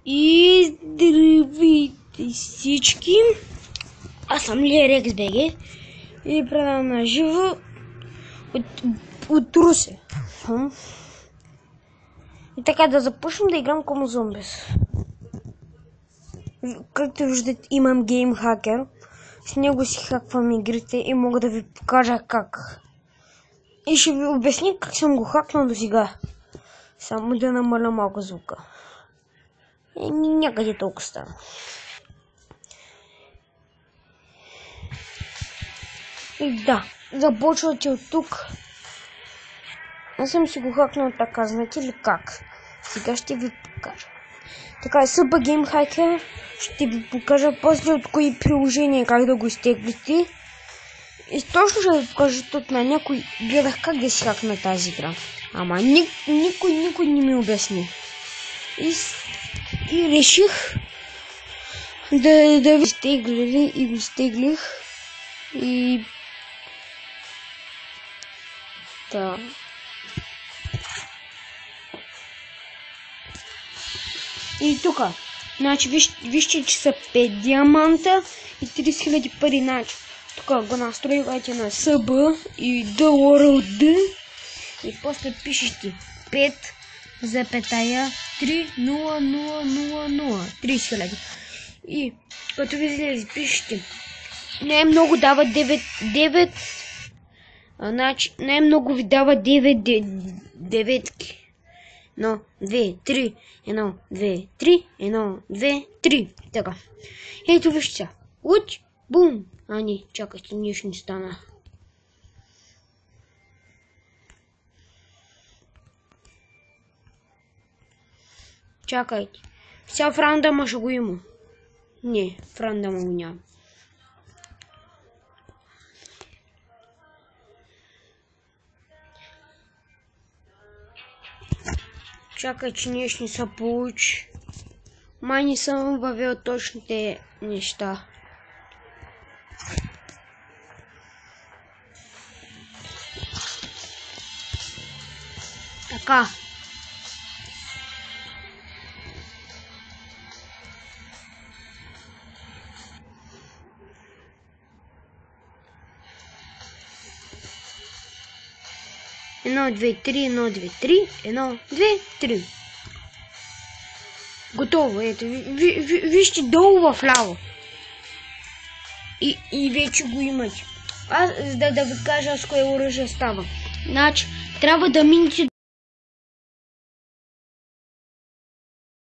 И здравейте всички! Аз съм Лерекс БГ и предавам на живо от Русе. И така да започнем да играм Como Zombies. Както виждате, имам гейм хакер. С него си хаквам игрите и мога да ви покажа как. И ще ви обясня как съм го хакнал до сега. Само да намаля малко звука. И някъде толкова става. И да, започвате от тук. Аз съм си го хакнал така, знаете ли как? Сега ще ви покажа. Така е, Super Game Hacker. Ще ви покажа после от кои приложения как да го изтеглите. И точно ще ви покажа тук на някой. Гледах как да си хакна тази игра. Ама никой не ми обясни. И реших да ви изтегли и го изтеглих. И да. И тук, значи вижте, че са 5 диаманта и 30 000 пари, значи тук го настроивайте на SB и DWORLD и после пишете 5,30000 30 000 и като ви излезе пишете най-много дава 9, значи най-много ви дава 9 деветки. 1, 2, 3, 1, 2, 3, 1, 2, 3. Така. Ето вижте сега. Уч, бум. А не, чакайте, нищо не стана. Чакайте. Сега в рандъма ще го има. Не, в рандъма го няма. Чакай, че нещо не се получи. Май не съм въвел точните неща. Така. Едно, две, три, едно, две, три, едно, две, три. Готово, ето, вижте долу в ляво. И вече го имате. Аз да ви кажа с кое оръжие става. Значи, трябва да минете